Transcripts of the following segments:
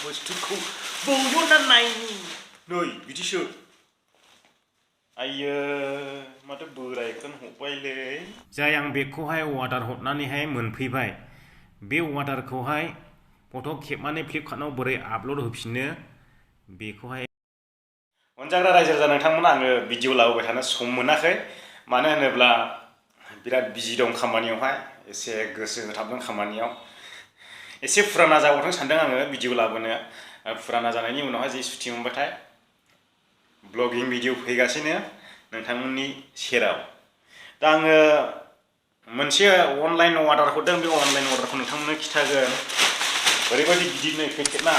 बुस्थुखौ बौजननायनि नै बिदिसो आयो माथो बोरायखौनो हरबायलै जाय आं बेखौहाय अर्डार हरनानैहाय मोनफैबाय बे अर्डारखौहाय फट' खेबनानै फ्लिपकार्टआव बोरै आपल'ड होफिननो बेखौहाय अनजाग्रा रायजो राजा नोंथांमोना आङो भिडिअ लाबोबाय थानो सम मोनाखै मानो होनोब्ला बिराद बिजि दं खामानियावहाय एसे गोसो होथाबदों खामानियाव एसे फुराना जाबावथों सानदों आङो भिडिअ लाबोनो फुराना जानायनि उनावहाय जि सुटि मोनबाथाय ब्लगिं भिडिअ फैगासिनो नोंथांमोननि सेराव दा आङो मोनसे अनलाइन अर्डार हरदों बे अनलाइन अर्डारखौ नोंथांमोननो खिथागोन ओरैबायदि गिदिर नै पेकेटआ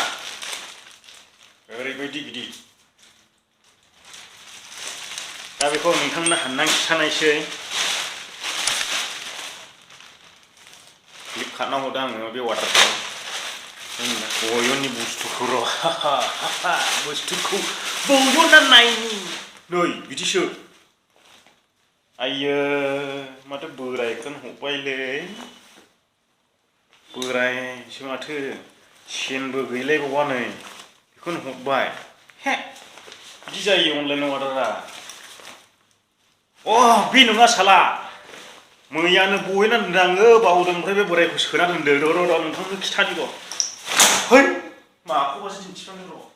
ओरैबायदि गिदिर दा बेखौ नोंथांमोननो हाननानै खिथानायसै फ्लिपकार्टआव हरदों आङो बे अर्डारखौ बयननि बुस्थुखौ र' बुस्थुखौ बौजननायनि नै बिदिसो आयो माथो बोरायखौनो हरबायलै बोरायसो माथो सेनबो गैलायबावा नै बेखौनो हरबाय हे बिदि जायो अनलाइन अर्डारा बे नङा साला मैयानो बहायना दोनदों आङो बावदों ओमफ्राय बे बोरायखौ सोना दोनदो र' नोंथांनो खिथानि र' है माखौबासो दिन्थिफ्लांदों र'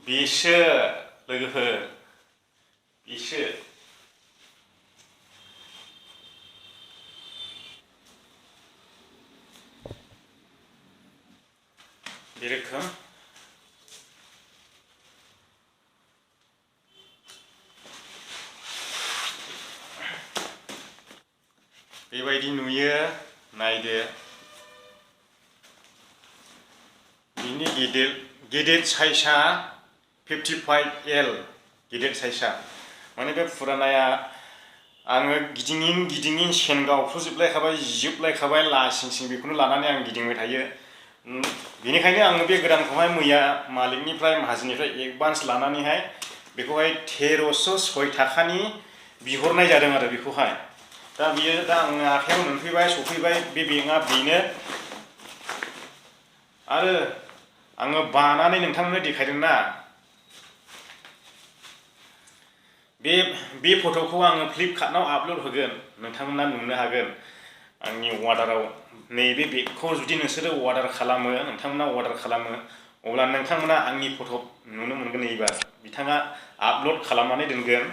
बेसो लोगोफोर बेसो बे रोखोम बेबायदि नुयो नायदो बिनि गेदेर साइजआ 55L गेदेर साइजआ माने बे फुरानाया आङो गिदिङिन सेन गावफ्रुजोबलायखाबाय जिजोबलायखाबाय लासिंसिं बेखौनो लानानै आं गिदिंबाय थायो बेनिखायनो आङो बे गोदानखौहाय मैया मालिकनिफ्राय माहाजोननिफ्राय एडभान्स लानानैहाय बेखौहाय 1306 थाखानि बिहरनाय जादों आरो बेखौहाय दा बियो दा आंनि आखायाव मोनफैबाय सफैबाय बे बेगआ बेनो आरो आङो बानानै नोंथांमोननो देखायदोंना बे फट'खौ आङो फ्लिपकार्टआव आपल'ड होगोन नोंथांमोना नुनो हागोन आंनि अर्डाराव नैबे बेगखौ जुदि नोंसोरो अर्डार खालामो नोंथांमोना अर्डार खालामो अब्ला नोंथांमोना आंनि फट' नुनो मोनगोन एबार बिथाङा आपल'ड खालामनानै दोनगोन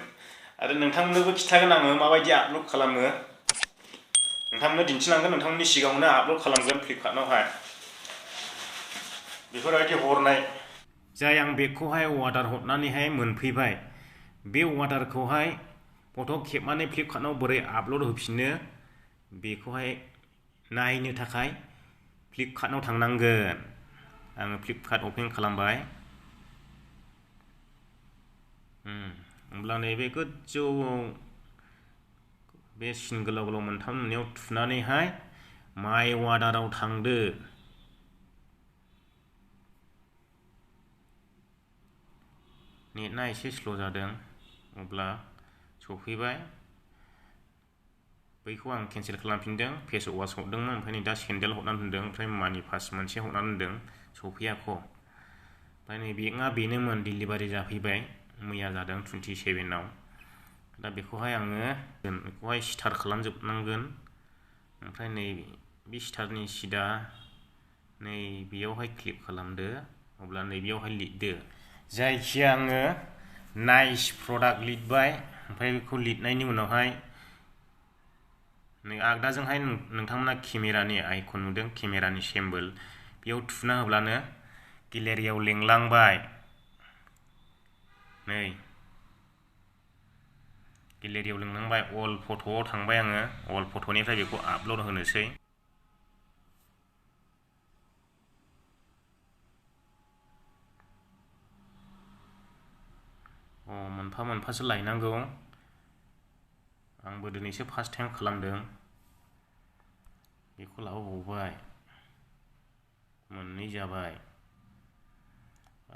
आरो नोंथांमोननोबो खिथागोन आङो माबायदि आपल'ड खालामो नोंथांमोननो दिन्थिलांगोन नोंथांमोननि सिगाङावनो आपल'ड खालामगोन फ्लिपकार्टआवहाय बेफोरबायदि हरनाय जाय आं बेखौहाय अर्डार हरनानैहाय मोनफैबाय बे अर्डारखौहाय फट' खेबनानै फ्लिपकार्टआव बोरै आपल'ड होफिननो बेखौहाय नायनो थाखाय फ्लिपकार्टआव थांनांगोन आङो फ्लिपकार्ट अपेन खालामबाय होमब्ला नैबे गोजौआव बे सिन गोलाव गोलाव मोनथाम नुनायाव थुनानैहाय माय अर्डाराव थांदो नेटआ एसे स्ल' जादों अब्ला सफैबाय बैखौ आं केन्सेल खालामफिनदों फेस वास हरदोंमोन ओमफ्राय नै दा सेन्देल हरनानै दोनदों ओमफ्राय मानि पास मोनसे हरनानै दोनदों सफैयाखै ओमफ्राय नै बेगआ बेनोमोन डिलिभारि जाफैबाय मैया जादों 27आव दा बेखौहाय आङो बेखौहाय स्टार्ट खालामजोबनांगोन ओमफ्राय नै बे स्टार्टनि सिदा नै बेयावहाय क्लिक खालामदो अब्ला नैबेयावहाय लिरदो जायखिया आङो नाइस प्रडाक्ट लिरबाय ओमफ्राय बेखौ लिरनायनि उनावहाय नै आगदाजोंहाय नोंथांमोना केमेरानि आइकन नुदों केमेरानि सिम्बल बेयाव थुना होब्लानो गेलेरियाव लिंलांबाय नै गेलेरियाव लिंलांबाय अल फट'आव थांबाय आङो अल फट'निफ्राय बेखौ आपल'ड होनोसै मोनफा मोनफासो लायनांगौ आंबो दिनैसो फार्स्ट टाइम खालामदों बेखौ लाबोबावबाय मोननै जाबाय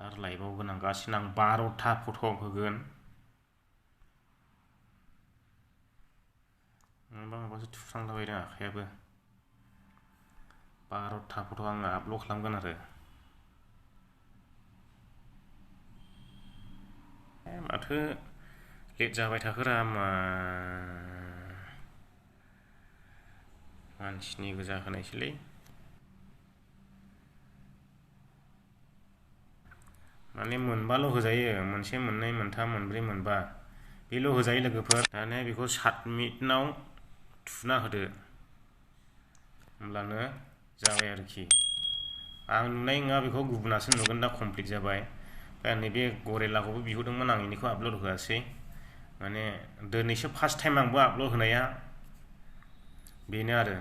आरो लायबावगोन आं गासिनो आं 12था फट' होगोन माबासो थुफ्लांलाबायदों आखायाबो 12था फट' आङो आपल'ड खालामगोन आरो माथो लेट जाबाय थाखोरा मानसिनि गोजा होनायसैलै माने मोनबाल' होजायो मोनसे मोननै मोनथाम मोनब्रै मोनबा बेल' होजायो लोगोफोर दानिया बेखौ साबमिटनाव थुना होदो होमब्लानो जाबाय आरोखि आं नुनाय नङा बेखौ गुबुनासो नुगोन दा कमप्लिट जाबाय दा नैबे गरेलाखौबो बिहरदोंमोन आं इनिखौ आपल'ड होआसै माने दिनैसो फार्स्ट टाइम आंबो आपल'ड होनाया बेनो आरो